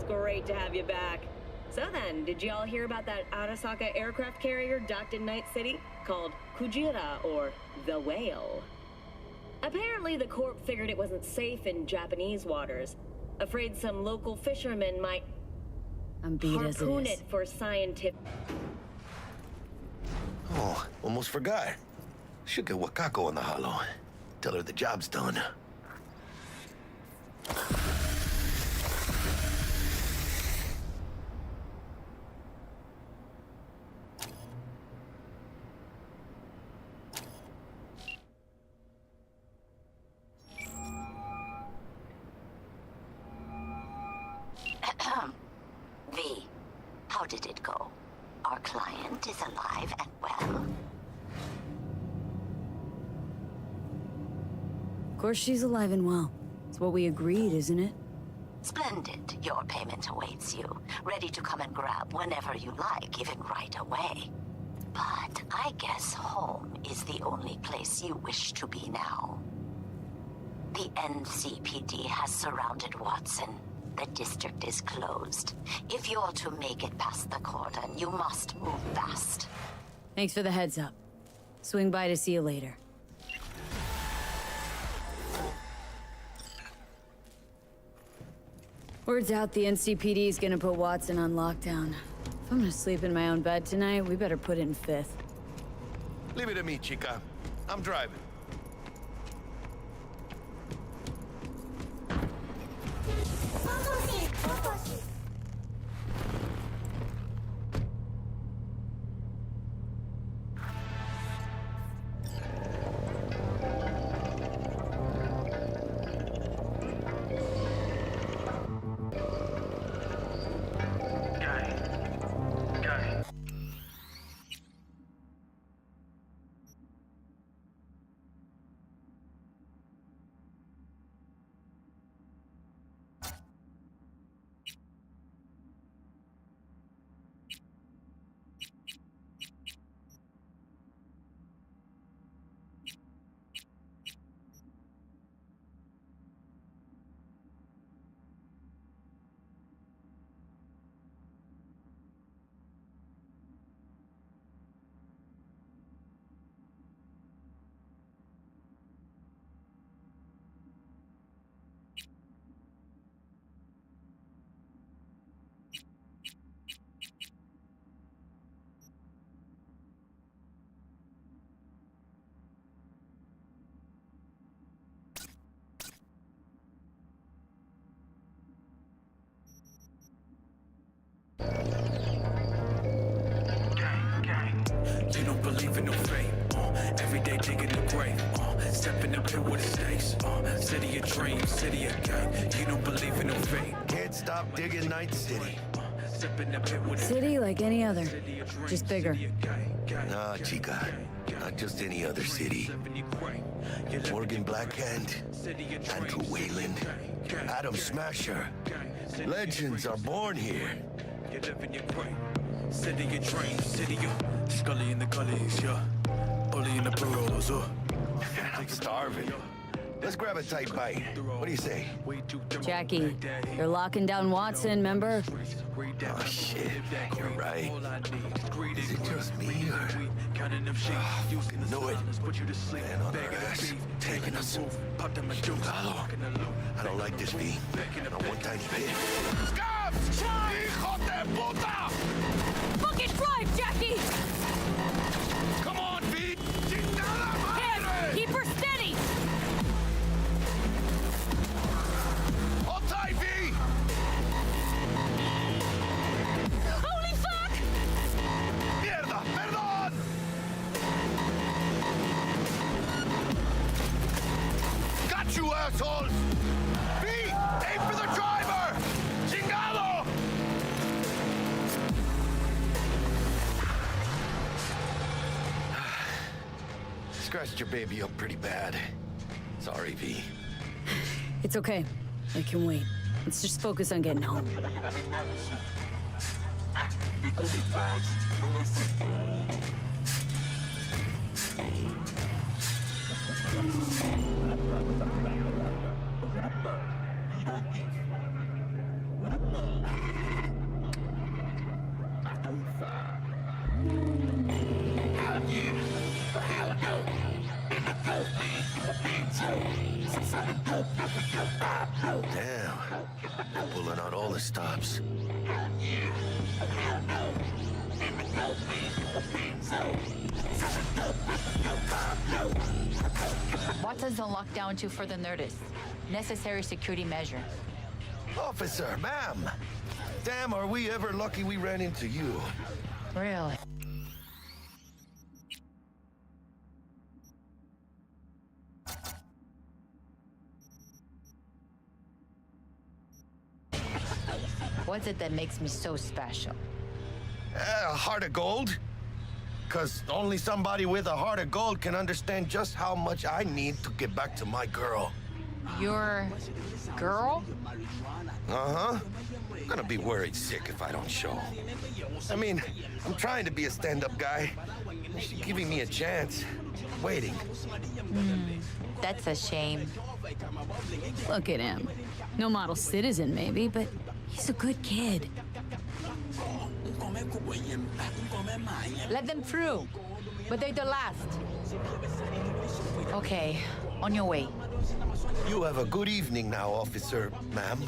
great to have you back. So then, did you all hear about that Arasaka aircraft carrier docked in Night City called Kujira, or the Whale? Apparently, the Corp figured it wasn't safe in Japanese waters, afraid some local fishermen might I'm beat as it harpoon is. it for scientific... Oh, almost forgot. Should get Wakako on the holo. Tell her the job's done. V, how did it go? Our client is alive and well? Of course she's alive and well. It's what we agreed, isn't it? Splendid. Your payment awaits you, ready to come and grab whenever you like, even right away. But I guess home is the only place you wish to be now. The NCPD has surrounded Watson. The district is closed. If you're to make it past the cordon, you must move fast. Thanks for the heads up. Swing by to see you later. Word's out the NCPD is gonna put Watson on lockdown. If I'm gonna sleep in my own bed tonight, we better put it in 5th. Leave it to me, chica. I'm driving. You don't believe in no fate. Every day digging the grave. Stepping up here with the stakes. City of dreams, city of gang. You don't believe in no fate. Can't stop digging Night City. City like any other, just bigger. Nah, chica. Not just any other city. Morgan Blackhand, Andrew Wayland, Adam Smasher. Legends are born here. City of dreams, city of Scully in the gullies, yeah. Bully in the burrows, I'm starving. Let's grab a tight bite. What do you say? Jackie, you're locking down Watson, remember? Oh, shit. You're right. Is it just me, or... Oh, know it. Man on our ass, taking us. Hello. I don't like this, V. Not one tiny bit. Scabs! Hijo de puta! Fucking drive, Jackie! Come on, V! Chingada madre! Keep her steady! Hold tight, V! Holy fuck! Mierda! Perdón! Got you, assholes! V! Aim for the driver! Chingado! Scratched your baby up pretty bad. Sorry, V. It's okay. I can wait. Let's just focus on getting home. Damn. They're pulling out all the stops. Watson's on lockdown to further notice. Necessary security measure. Officer, ma'am. Damn, are we ever lucky we ran into you. Really? What's it that makes me so special? A heart of gold? Because only somebody with a heart of gold can understand just how much I need to get back to my girl. Your girl? Uh-huh. I'm gonna be worried sick if I don't show. I mean, I'm trying to be a stand-up guy. She's giving me a chance. Waiting. That's a shame. Look at him. No model citizen, maybe, but he's a good kid. Let them through. But they're the last. Okay, on your way. You have a good evening now, officer, ma'am.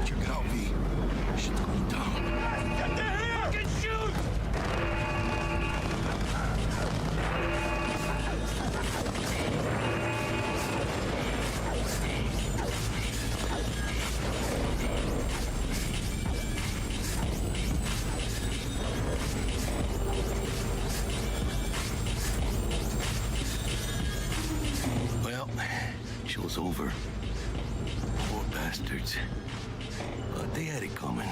Check it out, V. Shit's going down. Get the hell! Fucking shoot! Well, show's over. Poor bastards. But they had it coming.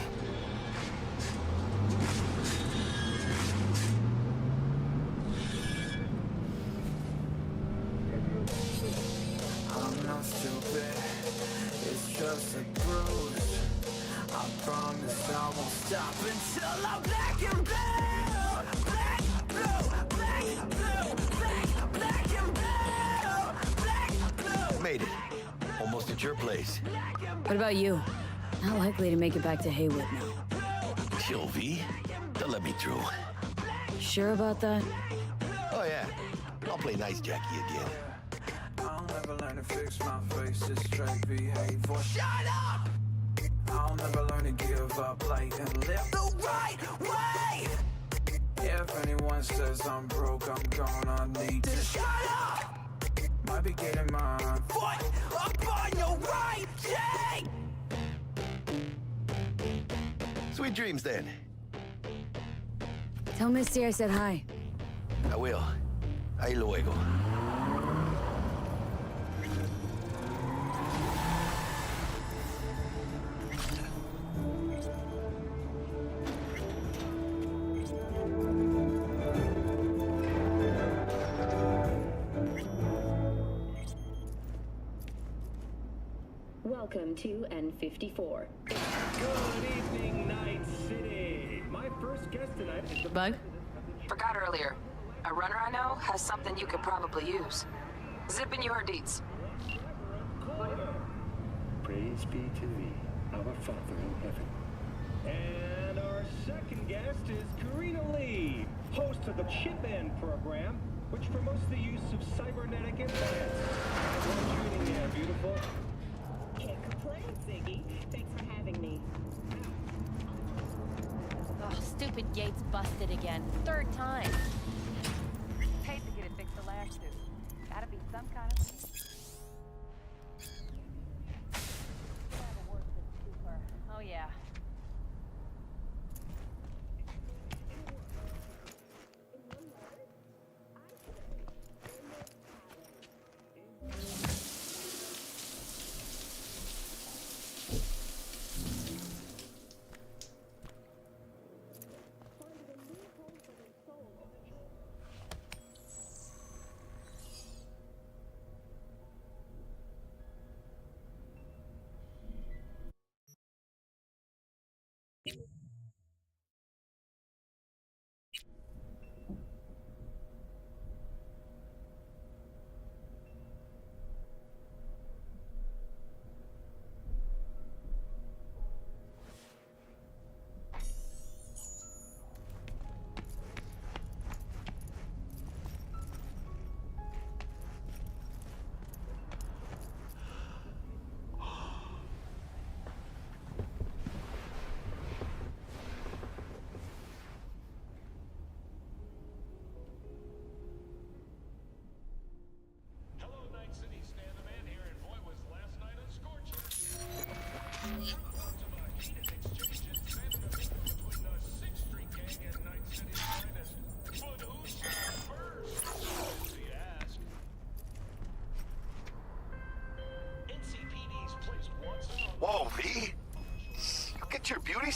I'm not stupid, it's just a bruise. I promise I won't stop until I'm black and blue. Black, blue, black, blue, black and blue. Black, blue. Made it. Almost at your place. What about you? Not likely to make it back to Haywood now. Chill, V. They'll let me through. Sure about that? Oh, yeah. I'll play nice Jackie again. I'll never learn to fix my face, it's straight behavior. Shut up! I'll never learn to give up, like, and live the right way. If anyone says I'm broke, I'm gonna need to shut up. Might be getting my foot up on your right leg. Sweet dreams, then. Tell Misty I said hi. I will. Ahí luego. Welcome to N54. Good evening, Night City. My first guest tonight is the Bug? Forgot earlier. A runner I know has something you could probably use. Zipping you her deets. Praise be to thee, our Father in heaven. And our second guest is Karina Lee, host of the Chip In program, which promotes the use of cybernetic implants. What shooting there, beautiful? Can't complain, Ziggy. Thanks for having me. Oh, stupid gate's busted again. Third time. Paid to get it fixed the last two. Gotta be some kind of... Oh, yeah.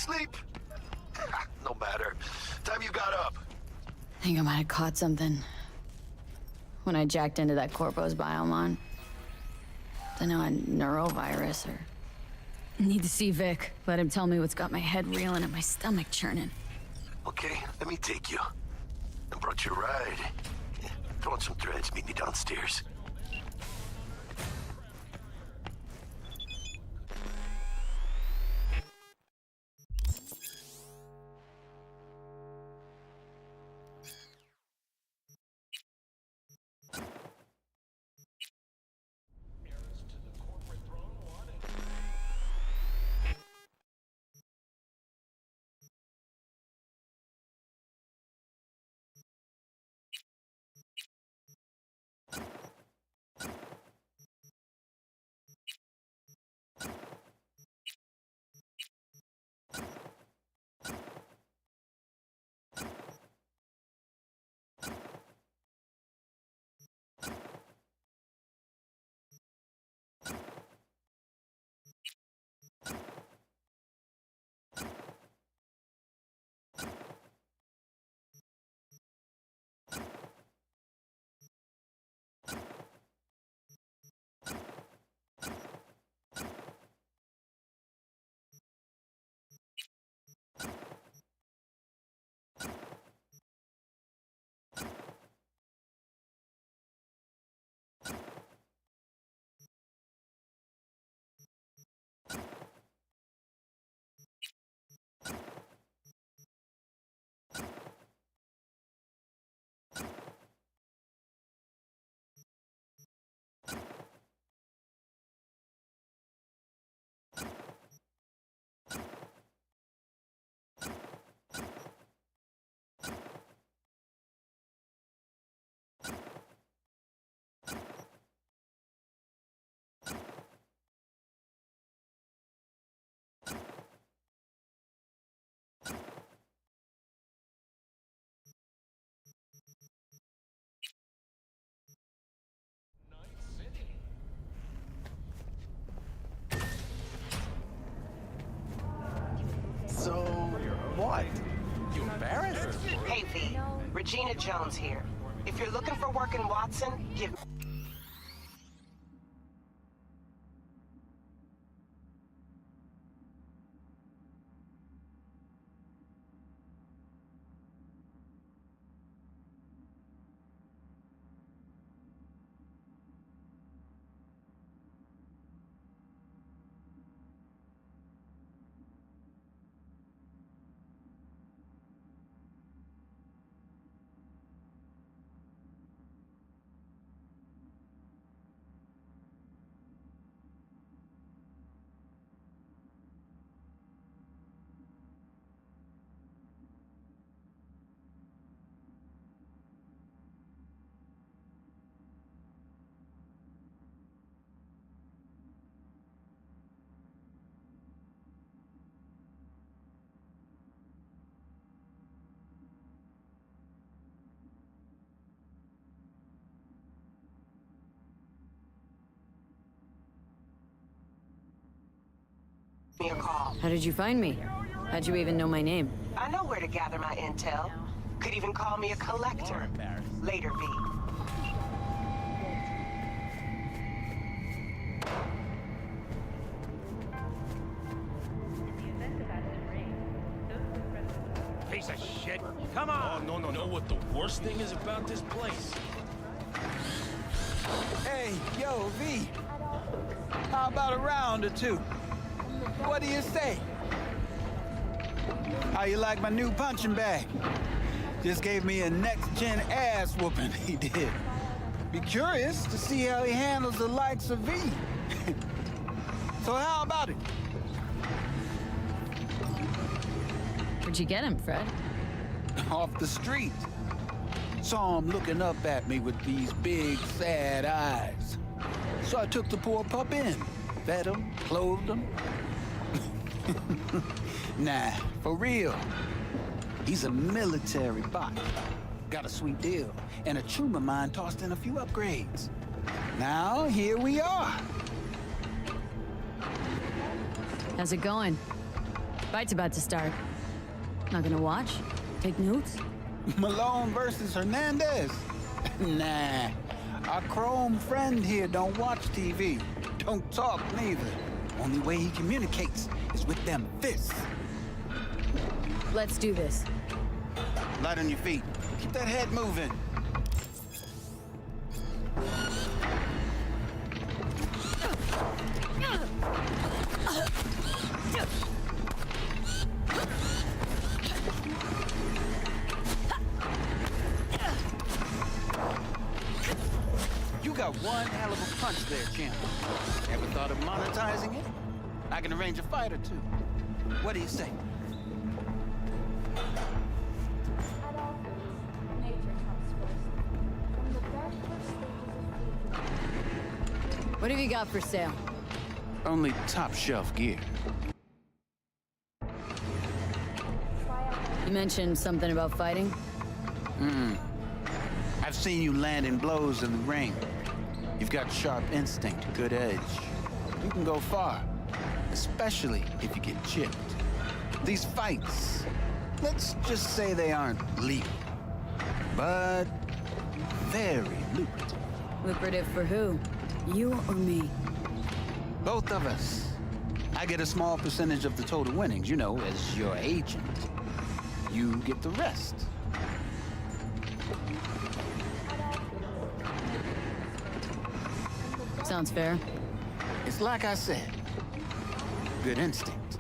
asleep? No matter. Time you got up. I think I might have caught something when I jacked into that Corpo's biomon. Don't know, a neurovirus or... Need to see Vic. Let him tell me what's got my head reeling and my stomach churning. Okay, let me take you. I brought you a ride. Throw on some threads, meet me downstairs. So, what? You embarrassed? Hey, V. Regina Jones here. If you're looking for work in Watson, give me... me a call. How did you find me? How'd you even know my name? I know where to gather my intel. Could even call me a collector. Later, V. Piece of shit. Come on! Oh, no. Know what the worst thing is about this place? Hey, yo, V. How about a round or two? What do you say? How you like my new punching bag? Just gave me a next-gen ass whooping, he did. Be curious to see how he handles the likes of V. So how about it? Where'd you get him, Fred? Off the street. Saw him looking up at me with these big, sad eyes. So I took the poor pup in. Fed him, clothed him. Nah, for real. He's a military bot. Got a sweet deal, and a chum of mine tossed in a few upgrades. Now, here we are. How's it going? Fight's about to start. Not gonna watch? Take notes? Malone versus Hernandez? Nah. Our chrome friend here don't watch TV. Don't talk neither. Only way he communicates is with them fists. Let's do this. Light on your feet. Keep that head moving. You got one hell of a punch there, champ. Ever thought of monetizing it? I can arrange a fight or two. What do you say? What have you got for sale? Only top shelf gear. You mentioned something about fighting? I've seen you landing blows in the ring. You've got sharp instinct, good edge. You can go far, especially if you get chipped. These fights, let's just say they aren't legal, but very lucrative. Lucrative for who? You or me? Both of us. I get a small percentage of the total winnings, you know, as your agent. You get the rest. Sounds fair. It's like I said, good instinct.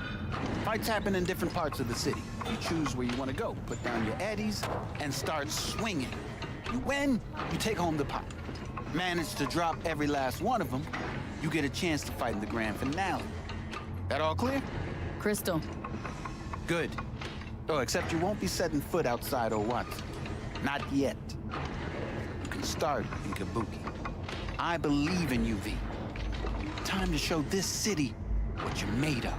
Fights happen in different parts of the city. You choose where you want to go, put down your eddies, and start swinging. You win, you take home the pot. Manage to drop every last one of them, you get a chance to fight in the grand finale. That all clear? Crystal. Good. Oh, except you won't be setting foot outside Owatsu. Not yet. You can start in Kabuki. I believe in you, V. Time to show this city what you're made of.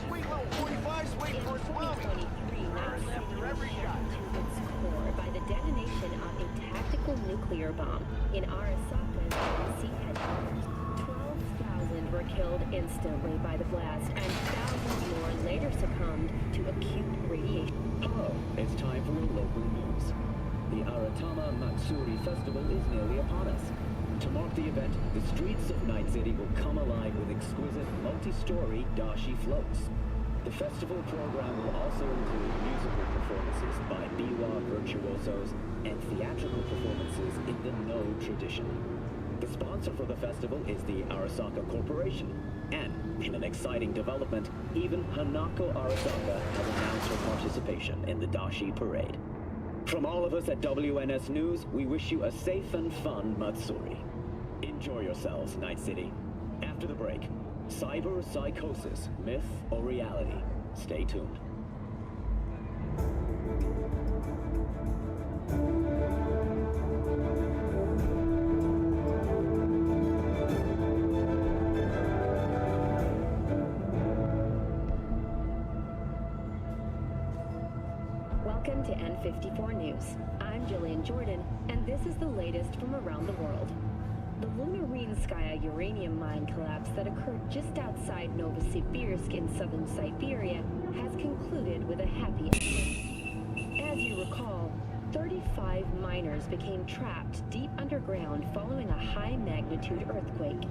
Sweet little 45's waiting for its mommy. Burn after every shot. To its core by the detonation of a tactical nuclear bomb in Arasaka's sea headquarters. 12,000 were killed instantly by the blast, and thousands more later succumbed to acute radiation. Hello, it's time for your local news. The Aratama Matsuri Festival is nearly upon us. To mark the event, the streets of Night City will come alive with exquisite multi-story dashi floats. The festival program will also include musical performances by biwa virtuosos and theatrical performances in the No tradition. The sponsor for the festival is the Arasaka Corporation, and in an exciting development, even Hanako Arasaka has announced her participation in the Dashi Parade. From all of us at WNS News, we wish you a safe and fun Matsuri. Enjoy yourselves, Night City. After the break, cyber psychosis, myth or reality? Stay tuned. Welcome to N54 News. I'm Jillian Jordan, and this is the latest from around the world. The Lunarinskaya uranium mine collapse that occurred just outside Novosibirsk in southern Siberia has concluded with a happy ending. As you recall, 35 miners became trapped deep underground following a high-magnitude earthquake.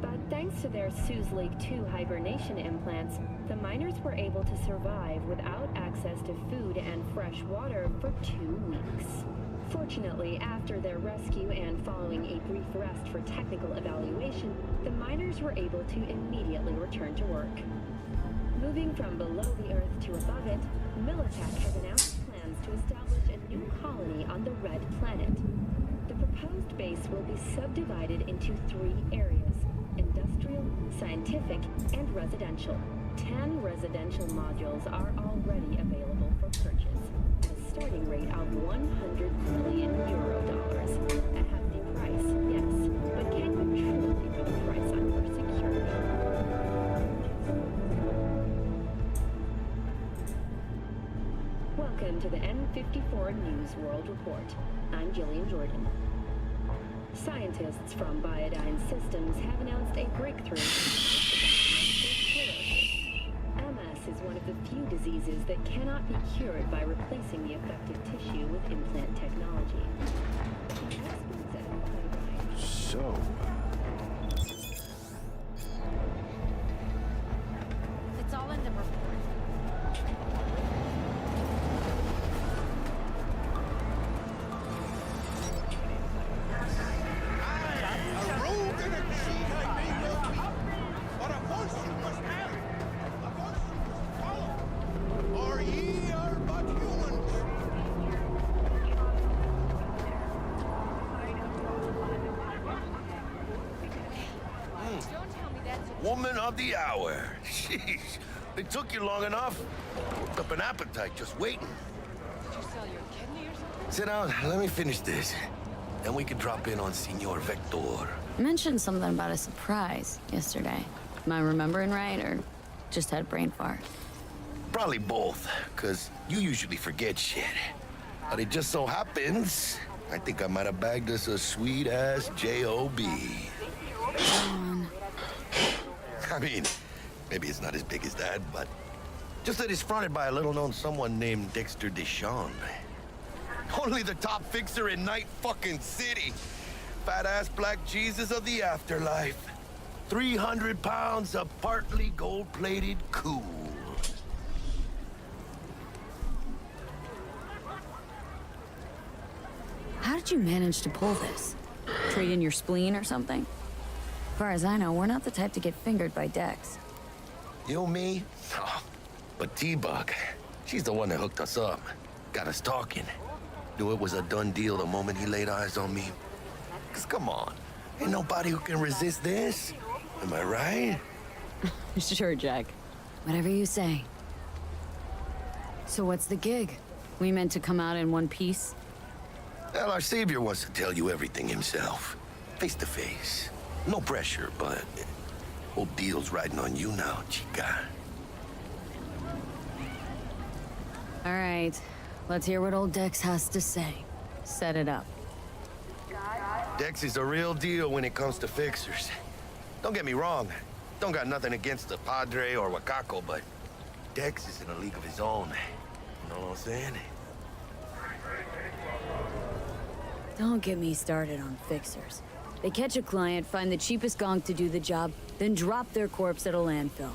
But thanks to their Suez Lake 2 hibernation implants, the miners were able to survive without access to food and fresh water for 2 weeks. Fortunately, after their rescue and following a brief rest for technical evaluation, the miners were able to immediately return to work. Moving from below the Earth to above it, Militech has announced plans to establish a new colony on the Red Planet. The proposed base will be subdivided into 3 areas: industrial, scientific, and residential. 10 residential modules are already available for purchase at a starting rate of €100 million. A hefty price, yes, but can you truly put a price on your security? Welcome to the N54 News World Report. I'm Jillian Jordan. Scientists from Biodyne Systems have announced a breakthrough. MS is one of the few diseases that cannot be cured by replacing the affected tissue with implant technology. Experts at Biodyne. So, It's all in the report. a rogue and a cheat I may well be, but a horse you must have. A horse you must follow. Or ye are but humans. Don't tell me that's a Woman of the hour. Jeez, it took you long enough. Worked up an appetite just waiting. Did you sell your kidney or something? Sit down, let me finish this. Then we can drop in on Senor Vector. You mentioned something about a surprise yesterday. Am I remembering right, or just had a brain fart? Probably both, because you usually forget shit. But it just so happens, I think I might have bagged us a sweet-ass J.O.B. I mean, maybe it's not as big as that, but just that it's fronted by a little-known someone named Dexter Deshawn. Only the top fixer in Night fucking City. Fat-ass black Jesus of the afterlife. 300 pounds of partly gold-plated cool. How did you manage to pull this? Trade in your spleen or something? As far as I know, we're not the type to get fingered by Dex. You, me? Oh, but T-Bug, she's the one that hooked us up. Got us talking. Knew it was a done deal the moment he laid eyes on me. 'Cause come on, ain't nobody who can resist this. Am I right? Sure, Jack. Whatever you say. So what's the gig? We meant to come out in one piece? Well, our savior wants to tell you everything himself. Face to face. No pressure, but whole deal's riding on you now, chica. All right, let's hear what old Dex has to say. Set it up. Dex is a real deal when it comes to fixers. Don't get me wrong. Don't got nothing against the Padre or Wakako, but Dex is in a league of his own. You know what I'm saying? Don't get me started on fixers. They catch a client, find the cheapest gonk to do the job, then drop their corpse at a landfill.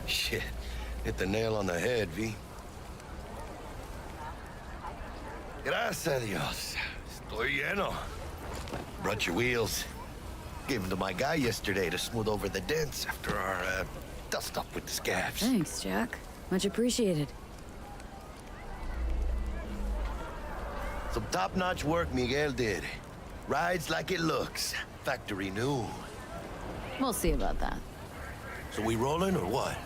Shit. Hit the nail on the head, V. Gracias a Dios. Estoy lleno. Brought your wheels. Gave them to my guy yesterday to smooth over the dents after our dust-up with the scabs. Thanks, Jack. Much appreciated. Some top-notch work Miguel did. Rides like it looks. Factory new. We'll see about that. So we rolling or what?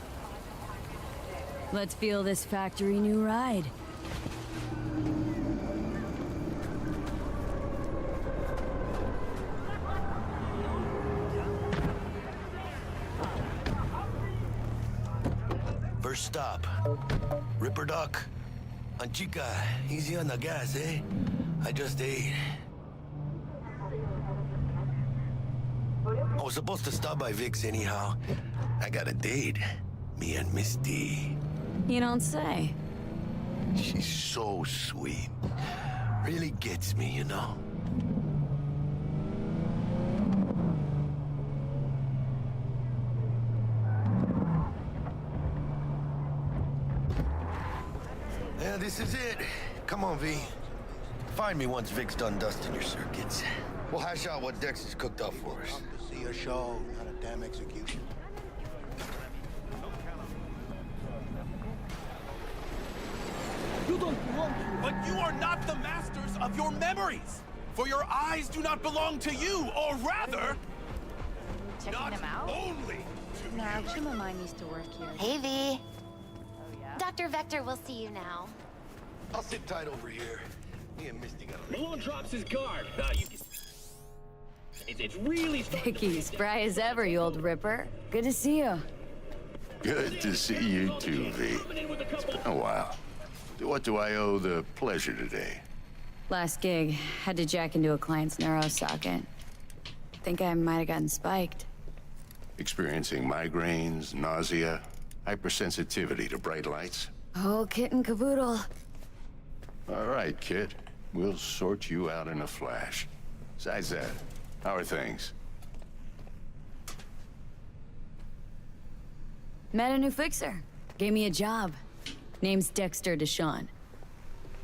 Let's feel this factory new ride. First stop. Ripper Duck. Anchica, easy on the gas, eh? I just ate. I was supposed to stop by Vic's anyhow. I got a date. Me and Misty. You don't say. She's so sweet. Really gets me, you know? Yeah, this is it. Come on, V. Find me once Vic's done dusting your circuits. We'll hash out what Dex has cooked up for us. To see a show, not a damn execution. You don't belong here. But you are not the masters of your memories. For your eyes do not belong to you, or rather... Checking them out? Only to No, you. actually, my mom used to work here. Hey, V. Oh, yeah? Dr. Vector will see you now. I'll sit tight over here. Me and Misty got a... Malone drops his guard. You can... It's really starting to Vicky, spry as ever, you old ripper. Good to see you. Good to see you too, V. It's been a while. What do I owe the pleasure today? Last gig, had to jack into a client's neuro socket. Think I might have gotten spiked. Experiencing migraines, nausea, hypersensitivity to bright lights? Oh, kit and caboodle. All right, kid. We'll sort you out in a flash. Besides that, how are things? Met a new fixer. Gave me a job. Name's Dexter Deshawn.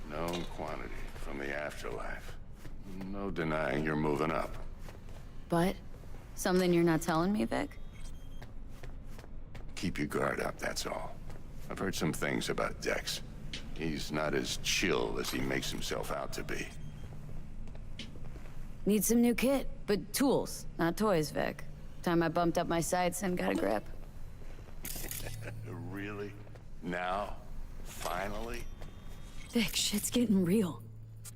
Known quantity from the afterlife. No denying you're moving up. But, something you're not telling me, Vic? Keep your guard up, that's all. I've heard some things about Dex. He's not as chill as he makes himself out to be. Need some new kit, but tools, not toys, Vic. Time I bumped up my sights and got a grip. Really? Now? Finally? Vic, shit's getting real.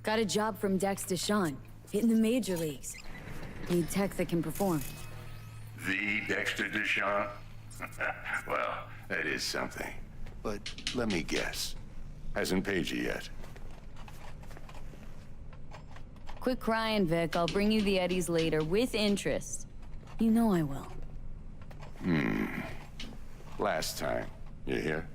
Got a job from Dex Deshawn, hitting the major leagues. Need tech that can perform. The Dexter Deshawn? Well, that is something. But let me guess. Hasn't paid you yet. Quit crying, Vic. I'll bring you the Eddies later, with interest. You know I will. Last time. You hear?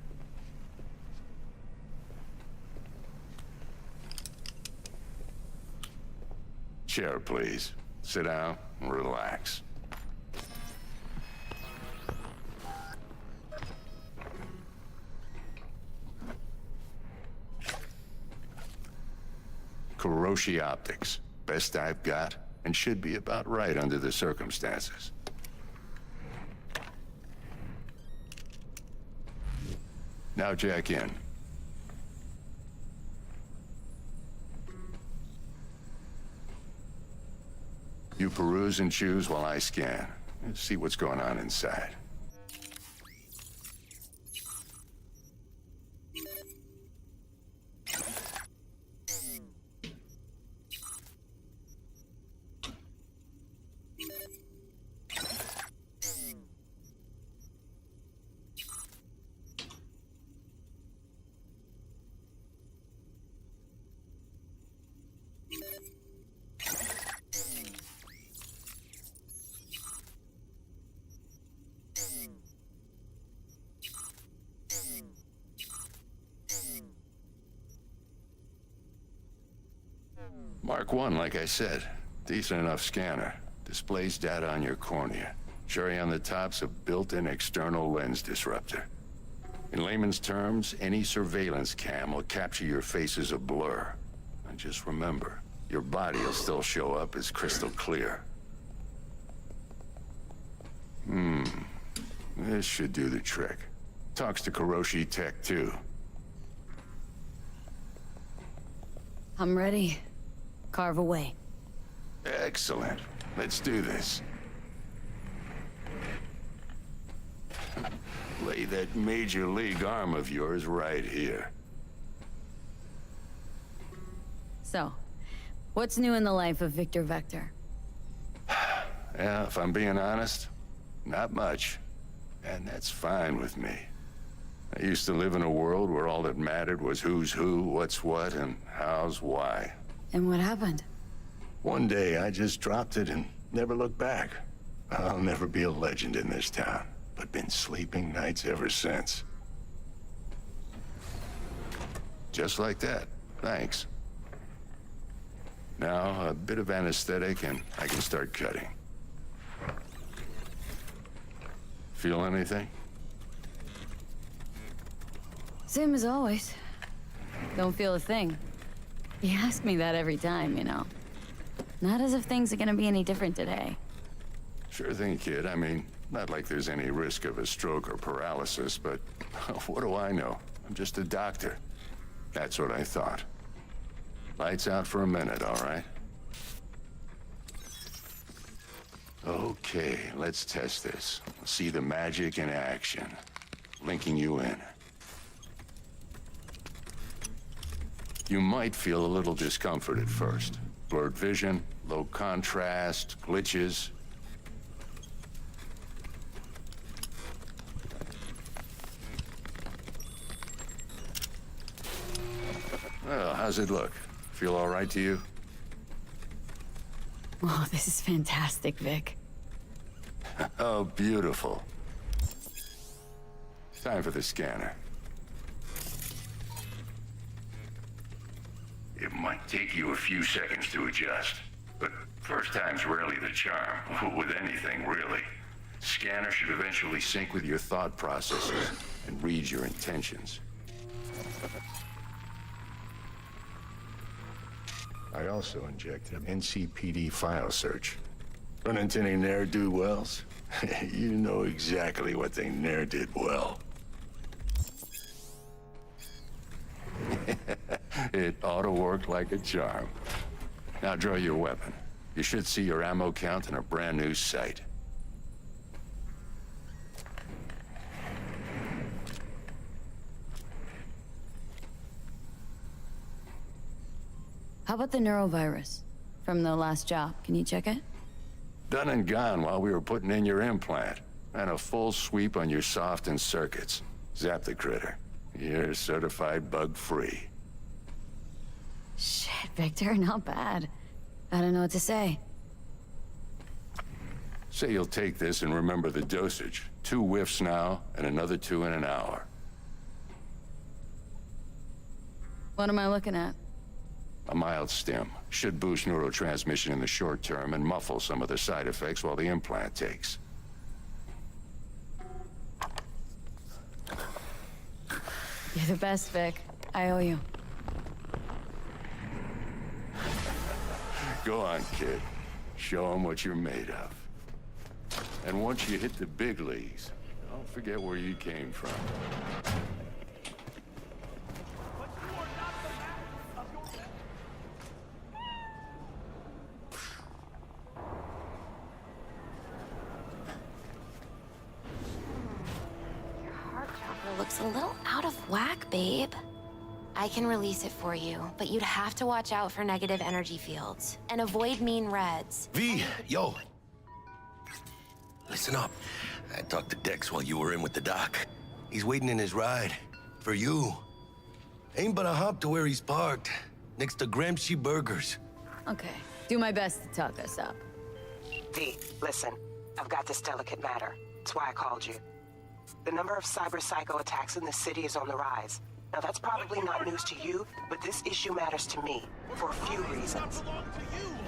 Chair, please. Sit down and relax. Kuroshi Optics. Best I've got, and should be about right under the circumstances. Now jack in. You peruse and choose while I scan. See what's going on inside. Mark 1, like I said. Decent enough scanner. Displays data on your cornea. Cherry on the top's a built-in external lens disruptor. In layman's terms, any surveillance cam will capture your face as a blur. And just remember, your body will still show up as crystal clear. This should do the trick. Talks to Kuroshi Tech, too. I'm ready. Carve away. Excellent. Let's do this. Lay that major league arm of yours right here. So, what's new in the life of Victor Vector? Yeah, if I'm being honest, not much. And that's fine with me. I used to live in a world where all that mattered was who's who, what's what, and how's why. And what happened? One day, I just dropped it and never looked back. I'll never be a legend in this town, but been sleeping nights ever since. Just like that. Thanks. Now, a bit of anesthetic and I can start cutting. Feel anything? Same as always. Don't feel a thing. You ask me that every time, you know. Not as if things are gonna be any different today. Sure thing, kid. I mean, not like there's any risk of a stroke or paralysis, but what do I know? I'm just a doctor. That's what I thought. Lights out for a minute, all right? Okay, let's test this. See the magic in action. Linking you in. You might feel a little discomfort at first. Blurred vision, low contrast, glitches. Well, how's it look? Feel all right to you? Oh, this is fantastic, Vic. Oh, beautiful. Time for the scanner. It might take you a few seconds to adjust, but first time's rarely the charm, with anything, really. Scanner should eventually sync with your thought processes and read your intentions. I also injected an NCPD file search. Run into any ne'er-do-wells? You know exactly what they ne'er did well. It ought to work like a charm. Now draw your weapon. You should see your ammo count in a brand new sight. How about the neurovirus from the last job? Can you check it? Done and gone while we were putting in your implant. And a full sweep on your soft and circuits. Zap the critter. You're certified bug-free. Shit, Victor, not bad. I don't know what to say. Say you'll take this and remember the dosage. 2 whiffs now, and another 2 in an hour. What am I looking at? A mild stim. Should boost neurotransmission in the short term and muffle some of the side effects while the implant takes. You're the best, Vic. I owe you. Go on, kid. Show them what you're made of. And once you hit the big leagues, don't forget where you came from. Looks a little out of whack, babe. I can release it for you, but you'd have to watch out for negative energy fields and avoid mean reds. V, yo. Listen up. I talked to Dex while you were in with the doc. He's waiting in his ride. For you. Ain't but a hop to where he's parked. Next to Gramsci Burgers. Okay. Do my best to talk us up. V, listen. I've got this delicate matter. That's why I called you. The number of cyber-psycho attacks in the city is on the rise, Now that's probably not news to you, but this issue matters to me for a few reasons.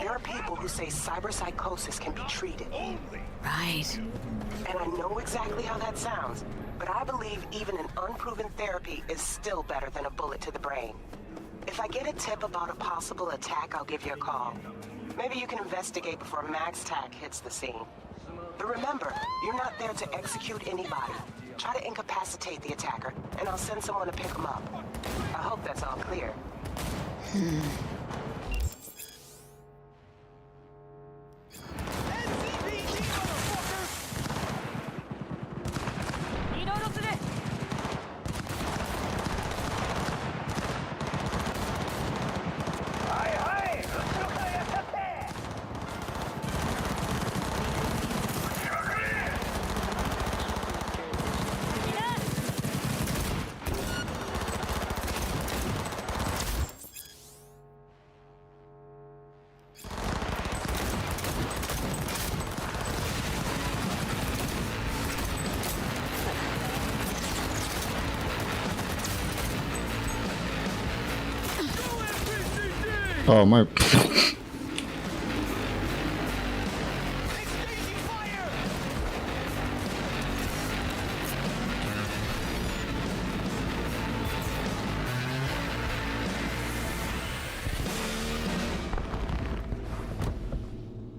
There are people who say cyberpsychosis can be treated. Right. And I know exactly how that sounds, but I believe even an unproven therapy is still better than a bullet to the brain. If I get a tip about a possible attack, I'll give you a call. Maybe you can investigate before Max Tack hits the scene. But remember, you're not there to execute anybody. Try to incapacitate the attacker, and I'll send someone to pick him up. I hope that's all clear. Oh my.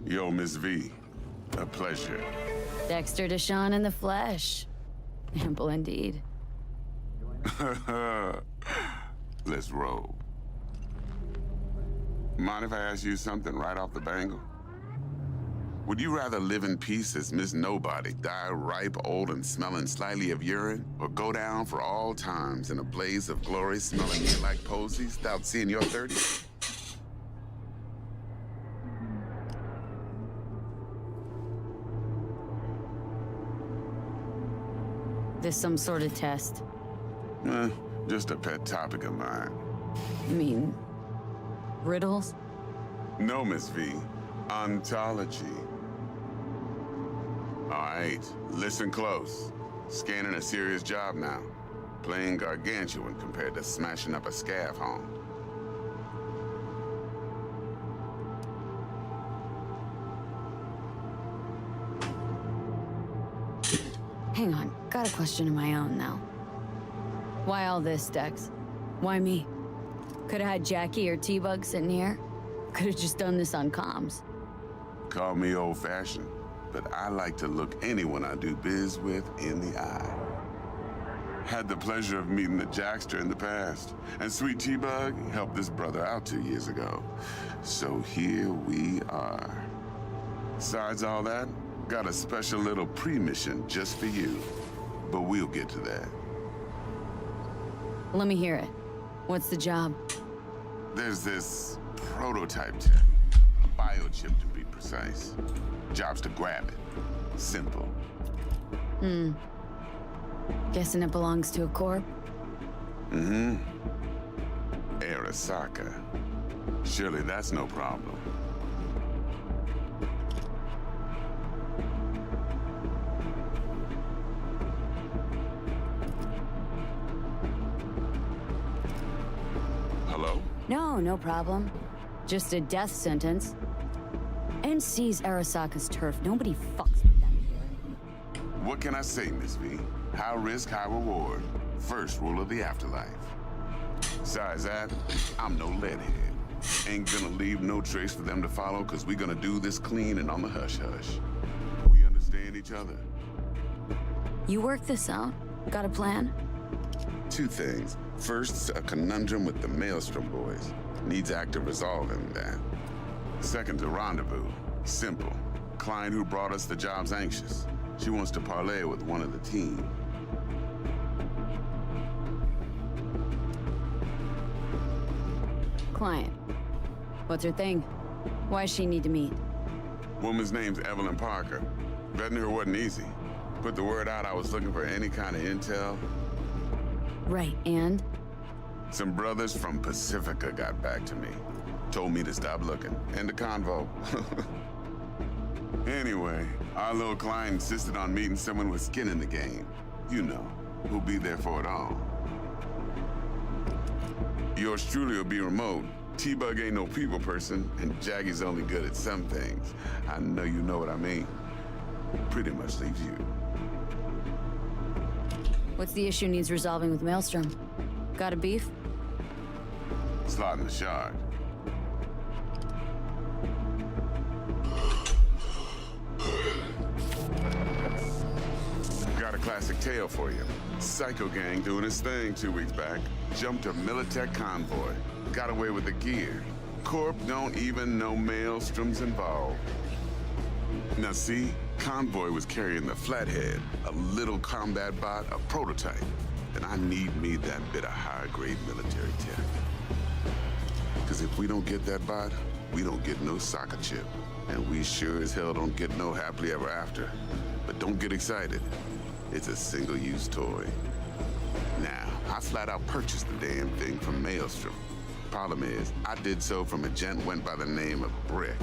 Yo, Miss V. A pleasure. Dexter Deshawn in the flesh. Ample indeed. Let's roll. Mind if I ask you something right off the bangle? Would you rather live in peace as Miss Nobody, die ripe, old, and smelling slightly of urine, or go down for all times in a blaze of glory smelling like posies without seeing your 30s? This some sort of test? Just a pet topic of mine. You mean riddles? No, Miss V. Ontology. All right, listen close. Scanning a serious job now. Playing gargantuan compared to smashing up a scav home. Hang on, got a question of my own now. Why all this, Dex? Why me? Could've had Jackie or T-Bug sitting here. Could've just done this on comms. Call me old-fashioned, but I like to look anyone I do biz with in the eye. Had the pleasure of meeting the Jackster in the past, and Sweet T-Bug helped this brother out 2 years ago. So here we are. Besides all that, got a special little pre-mission just for you, but we'll get to that. Let me hear it. What's the job? There's this prototype tech, a biochip to be precise. Job's to grab it. Simple. Guessing it belongs to a corp? Arasaka. Surely that's no problem. Hello? No problem. Just a death sentence. NC's Arasaka's turf. Nobody fucks with them here. What can I say, Miss V? High risk, high reward. First rule of the afterlife. Besides that, I'm no leadhead. Ain't gonna leave no trace for them to follow, cause we gonna do this clean and on the hush-hush. We understand each other. You work this out? Got a plan? Two things. First, a conundrum with the Maelstrom boys. Needs active resolving that. Second, a rendezvous. Simple. Client who brought us the job's anxious. She wants to parlay with one of the team. Client. What's her thing? Why's she need to meet? Woman's name's Evelyn Parker. Vetting her wasn't easy. Put the word out I was looking for any kind of intel. Right, and? Some brothers from Pacifica got back to me. Told me to stop looking. End the convo. Anyway, our little client insisted on meeting someone with skin in the game. You know, who'll be there for it all. Yours truly will be remote. T-Bug ain't no people person, and Jaggy's only good at some things. I know you know what I mean. Pretty much leaves you. What's the issue needs resolving with Maelstrom? Got a beef? Slot in the shard. Got a classic tale for you. Psycho Gang doing his thing 2 weeks back. Jumped a Militech convoy. Got away with the gear. Corp don't even know Maelstrom's involved. Now see, Convoy was carrying the Flathead, a little combat bot, a prototype. And I need me that bit of high-grade military tech. Because if we don't get that bot, we don't get no soccer chip. And we sure as hell don't get no happily ever after. But don't get excited. It's a single-use toy. Now, I flat out purchased the damn thing from Maelstrom. Problem is, I did so from a gent went by the name of Brick.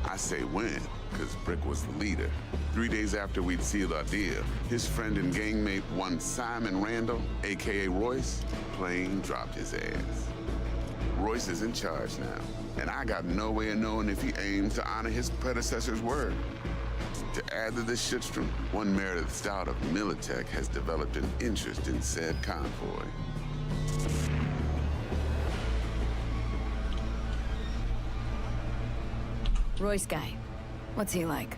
I say when, because Brick was the leader. 3 days after we'd sealed our deal, his friend and gangmate, one Simon Randall, aka Royce, plain dropped his ass. Royce is in charge now, and I got no way of knowing if he aims to honor his predecessor's word. To add to this shitstrom, one Meredith Stout of Militech has developed an interest in said convoy. Royce guy. What's he like?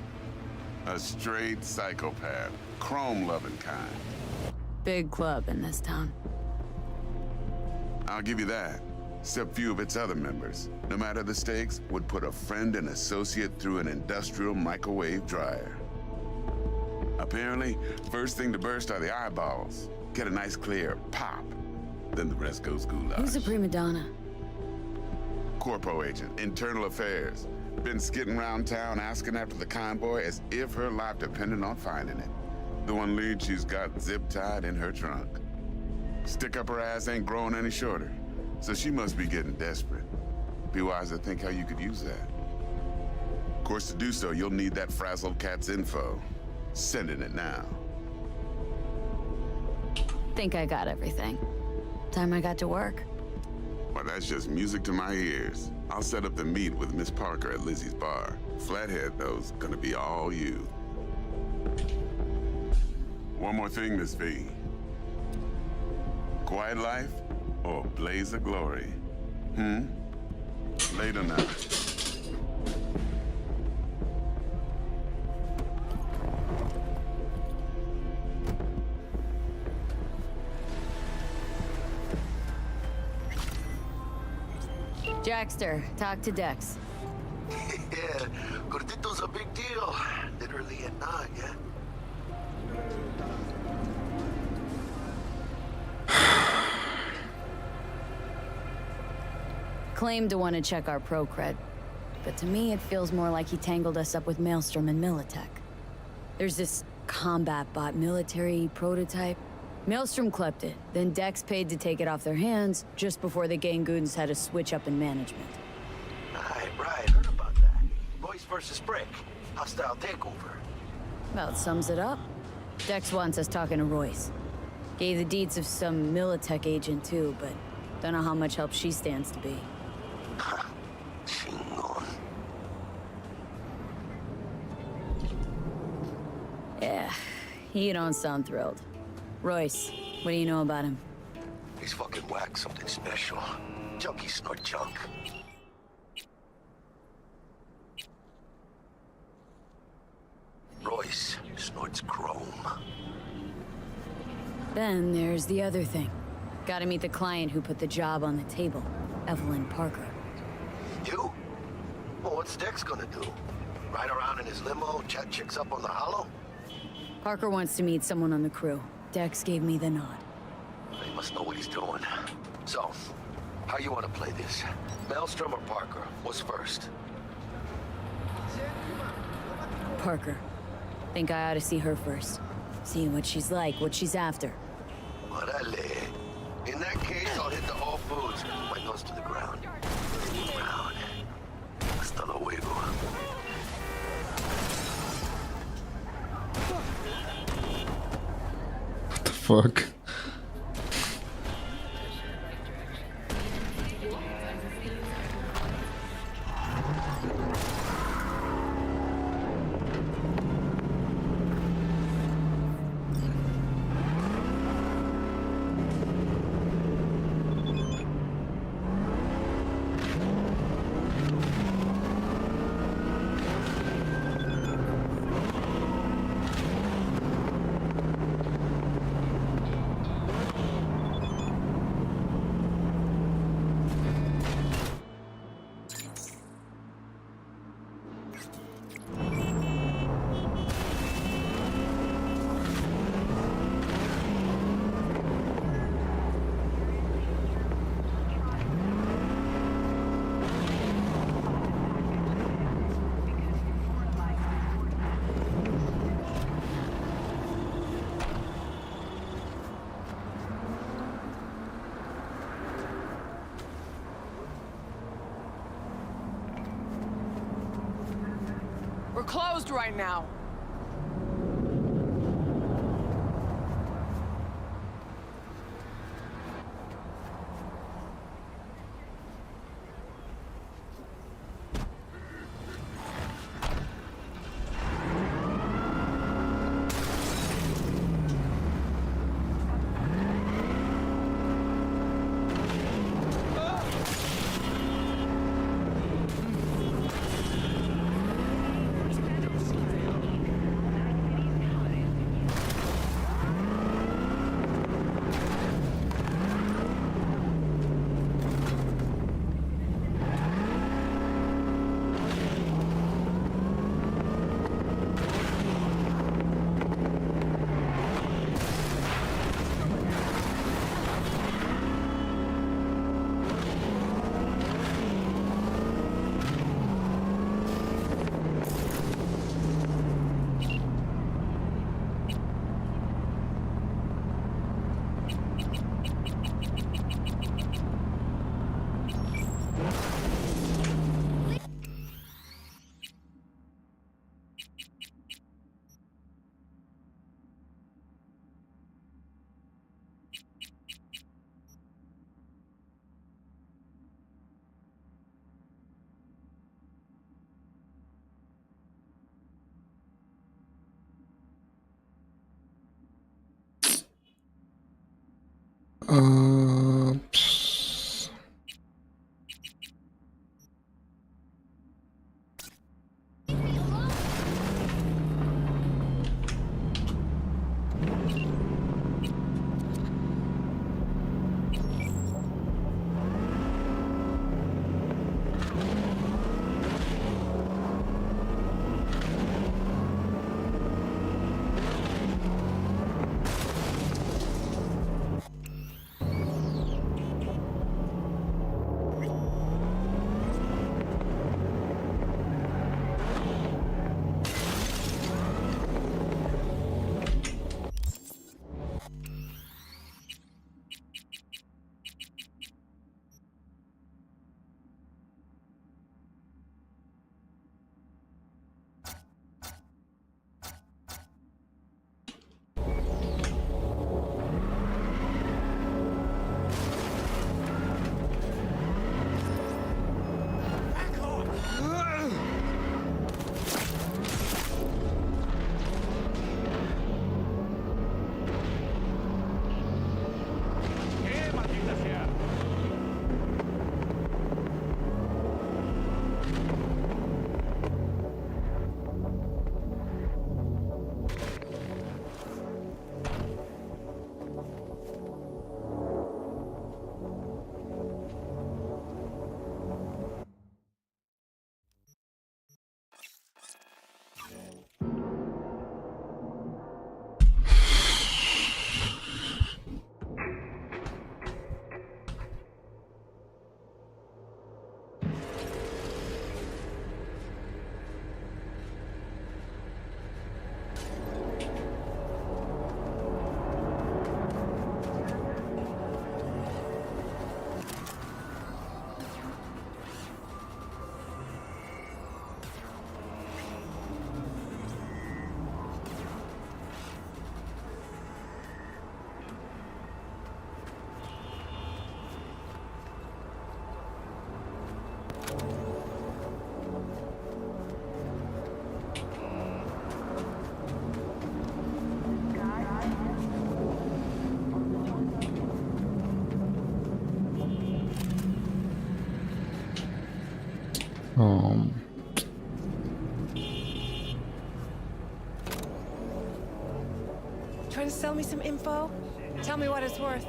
A straight psychopath. Chrome-loving kind. Big club in this town. I'll give you that. Except few of its other members, no matter the stakes, would put a friend and associate through an industrial microwave dryer. Apparently, first thing to burst are the eyeballs. Get a nice clear pop. Then the rest goes goulash. Who's a prima donna? Corpo agent, internal affairs. Been skidding around town asking after the convoy as if her life depended on finding it. The one lead she's got zip-tied in her trunk. Stick up her ass ain't growing any shorter, so she must be getting desperate. Be wise to think how you could use that. Of course, to do so, you'll need that frazzled cat's info. Sending it now. Think I got everything. Time I got to work. Well, that's just music to my ears. I'll set up the meet with Miss Parker at Lizzie's bar. Flathead, though's gonna be all you. One more thing, Miss V. Quiet life or blaze of glory? Later now. Jackster, talk to Dex. Yeah, Gordito's a big deal. Literally and not, yeah? Claimed to want to check our pro cred, but to me it feels more like he tangled us up with Maelstrom and Militech. There's this combat bot military prototype. Maelstrom clept it, then Dex paid to take it off their hands just before the Gangoons had a switch up in management. Right, heard about that. Royce versus Brick. Hostile takeover. About sums it up. Dex wants us talking to Royce. Gave the deeds of some Militech agent too, but don't know how much help she stands to be. Yeah, you don't sound thrilled. Royce, what do you know about him? He's fucking whack, something special. Junkie snort junk. Royce snorts chrome. Then there's the other thing. Gotta meet the client who put the job on the table, Evelyn Parker. You? Well, what's Dex gonna do? Ride around in his limo, chat chicks up on the hollow? Parker wants to meet someone on the crew. Dex gave me the nod. He must know what he's doing. So, how you want to play this? Maelstrom or Parker? What's first? Parker. Think I ought to see her first. See what she's like, what she's after. Orale. In that case, I'll hit the All Foods. My nose to the ground. Ground. Hasta luego. Fuck. We're closed right now. Trying to sell me some info? Tell me what it's worth.